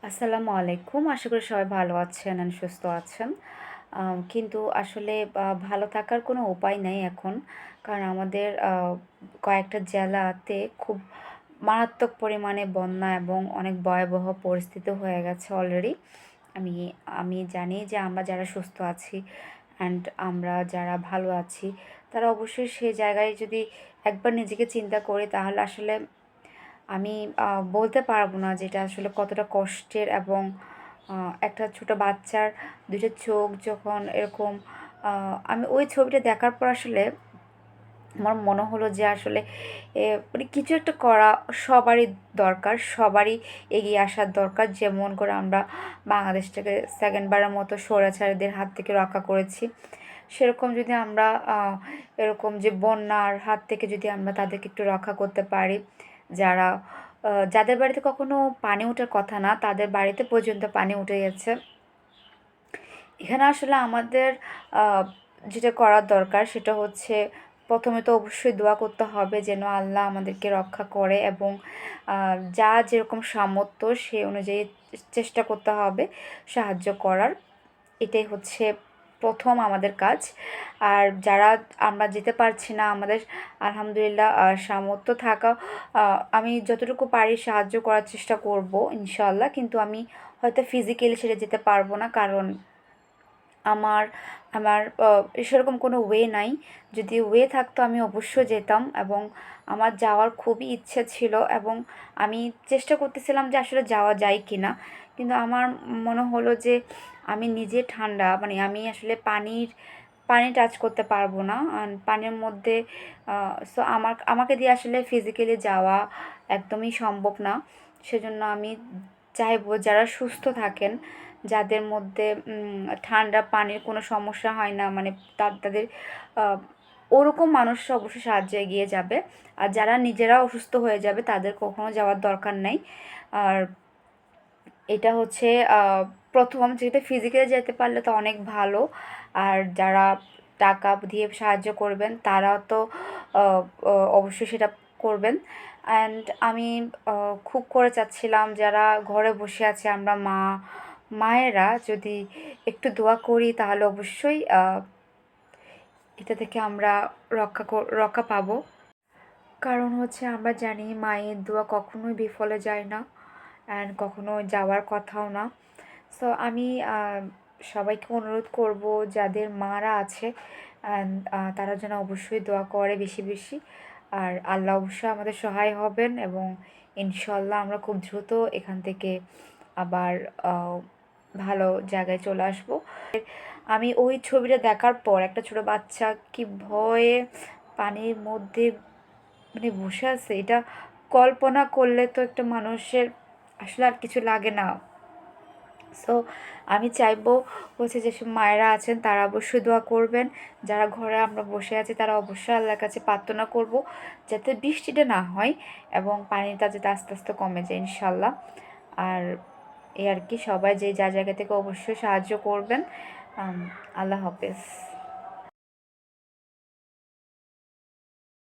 আসসালামু আলাইকুম। আশা করি সবাই ভালো আছেন and সুস্থ আছেন। কিন্তু আসলে ভালো থাকার কোনো উপায় নাই এখন। কারণ আমাদের কয়েকটা জেলাতে খুব মারাত্মক পরিমাণে বন্যা এবং অনেক ভয়াবহ পরিস্থিতি হয়ে গেছে অলরেডি। আমি আমি জানি যে আমরা যারা সুস্থ আছি অ্যান্ড আমরা যারা ভালো আছি, তারা অবশ্যই সেই জায়গায় যদি একবার নিজেকে চিন্তা করি তাহলে আসলে আমি বলতে পারবো না যে এটা আসলে কতটা কষ্টের এবং একটা ছোটো বাচ্চার ২ টা চোখ যখন এরকম আমি ওই ছবিটা দেখার পর আসলে আমার মনে হলো যে আসলে মানে কিছু একটা করা সবারই দরকার, সবারই এগিয়ে আসার দরকার। যেমন করে আমরা বাংলাদেশটাকে সেকেন্ডবারের মতো স্বৈরাচারীদের হাত থেকে রক্ষা করেছি। সেরকম যদি আমরা এরকম যে বন্যার হাত থেকে যদি আমরা তাদেরকে একটু রক্ষা করতে পারি, যারা যাদের বাড়িতে কখনো পানি ওঠার কথা না, তাদের বাড়িতে পর্যন্ত পানি উঠে গেছে। এখানে আসলে আমাদের আ যেটা করার দরকার সেটা হচ্ছে প্রথমে তো অবশ্যই দোয়া করতে হবে যেন আল্লাহ আমাদেরকে রক্ষা করে এবং আ যার যেরকম সামর্থ্য সে অনুযায়ী চেষ্টা করতে হবে সাহায্য করার। এটাই হচ্ছে ১ম আমাদের কাজ। আর যারা আমরা যেতে পারছি না আমাদের আলহামদুলিল্লাহ সামর্থ্য থাকা আ আমি যতটুকু পারি সাহায্য করার চেষ্টা করব ইনশাআল্লাহ। কিন্তু আমি হয়তো ফিজিক্যালি সেটা যেতে পারব না। কারণ আমার আমার সেরকম কোনো ওয়ে নাই। যদি ওয়ে থাকতো আমি অবশ্যই যেতাম এবং আমার যাওয়ার খুবই ইচ্ছে ছিল এবং আমি চেষ্টা করতেছিলাম যে আসলে যাওয়া যায় কিনা। কিন্তু আমার মনে হলো যে আমি নিজে ঠান্ডা মানে আমি আসলে পানি টাচ করতে পারবো না। পানির মধ্যে সো আমাকে দিয়ে আসলে ফিজিক্যালি যাওয়া একদমই সম্ভব না। সেজন্য আমি চাইবো যারা সুস্থ থাকেন, যাদের মধ্যে ঠান্ডা পানির কোনো সমস্যা হয় না মানে তাদের আ ওরকম মানুষরা অবশ্যই সাহায্যে এগিয়ে যাবে। আর যারা নিজেরা অসুস্থ হয়ে যাবে তাদের কখনো যাওয়ার দরকার নাই। আর এটা হচ্ছে ১ম যেহেতু ফিজিক্যালি যেতে পারলে তো অনেক ভালো। আর যারা টাকা দিয়ে সাহায্য করবেন তারা তো আ অ অবশ্যই সেটা করবেন। অ্যান্ড আমি খুব করে চাচ্ছিলাম যারা ঘরে বসে আছে আমরা মায়েরা যদি একটু দোয়া করি তাহলে অবশ্যই এটা থেকে আমরা রক্ষা পাবো। কারণ হচ্ছে আমরা জানি মায়ের দোয়া কখনোই বিফলে যায় না অ্যান্ড কখনো যাওয়ার কথাও না। সো আমি সবাইকে অনুরোধ করব যাদের মারা আছে অ্যান্ড তারা যেন অবশ্যই দোয়া করে বেশি বেশি। আর আল্লাহ অবশ্যই আমাদের সহায় হবেন এবং ইনশাল্লাহ আমরা খুব দ্রুত এখান থেকে আবার ভালো জায়গায় চলে আসবো। আমি ওই ছবিটা দেখার পর একটা ছোটো বাচ্চা কি ভয়ে পানির মধ্যে মানে বসে আছে, এটা কল্পনা করলে তো একটা মানুষের আসলে আর কিছু লাগে না। সো আমি চাইবো হচ্ছে যেসব মায়েরা আছেন তারা অবশ্যই দোয়া করবেন। যারা ঘরে আমরা বসে আছি তারা অবশ্যই আল্লাহর কাছে প্রার্থনা করব যাতে বৃষ্টিটা না হয় এবং পানিটা যাতে আস্তে আস্তে কমে যায় ইনশাল্লাহ। আর এই আর কি, সবাই যে যার জায়গা থেকে অবশ্যই সাহায্য করবেন। আল্লাহ হাফেজ।